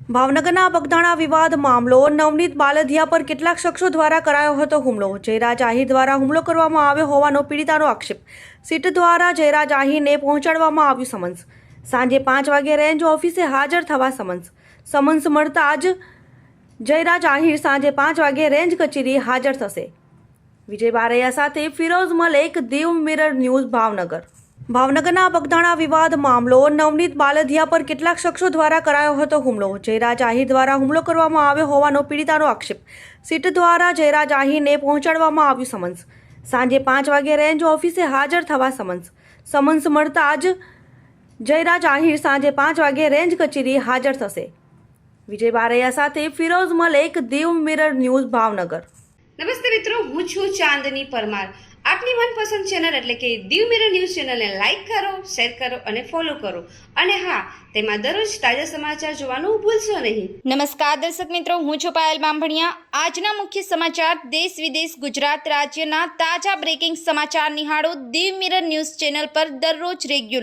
ભાવનગરના બગદાણા વિવાદ મામલો નવનીત બાલદિયા પર કેટલાક શખ્સો દ્વારા કરાયો હતો હુમલો। જયરાજ આહિર દ્વારા હુમલો કરવામાં આવ્યો હોવાનો પીડિતાનો આક્ષેપ। સીટ દ્વારા જયરાજ આહિરને પહોંચાડવામાં આવ્યું સમન્સ। સાંજે 5 વાગે રેન્જ ઓફિસે હાજર થવા સમન્સ મળતા જ જયરાજ આહિર સાંજે 5 વાગે રેન્જ કચેરી હાજર થશે। વિજય બારૈયા સાથે ફિરોઝ મલેક, દીવ મિરર ન્યૂઝ, ભાવનગર। ભાવનગરના બગદાણા વિવાદ મામલો નવનીત બાલદિયા પર કેટલાક શખ્સો દ્વારા કરાયો હતો હુમલો। જયરાજ આહિર દ્વારા હુમલો કરવામાં આવ્યો હોવાનો પીડિતાનો આક્ષેપ। સીટ દ્વારા જયરાજ આહિરને પહોંચાડવામાં આવ્યું સમન્સ। સાંજે 5 વાગે રેન્જ ઓફિસે હાજર થવા સમન્સ મળતા જ જયરાજ આહિર સાંજે 5 વાગે રેન્જ કચેરી હાજર થશે। વિજય બારૈયા સાથે ફિરોઝ મલેક, દીવ મિરર ન્યૂઝ, ભાવનગર। નમસ્તે મિત્રો, હું છું ચાંદની પરમાર। આપની મનપસંદ ચેનલ એટલે કે દીવ મિરર ન્યૂઝ ચેનલને લાઈક કરો, શેર કરો અને ફોલો કરો, અને હા, તેમાં દરરોજ તાજા સમાચાર જોવાનું ભૂલશો નહીં। નમસ્કાર દર્શક મિત્રો, હું છું પાયલ બામભણિયા। આજના મુખ્ય સમાચાર, દેશ વિદેશ, ગુજરાત રાજ્યના તાજા બ્રેકિંગ સમાચાર નિહાળો દીવ મિરર ન્યૂઝ ચેનલ પર દરરોજ રેગ્યુલર।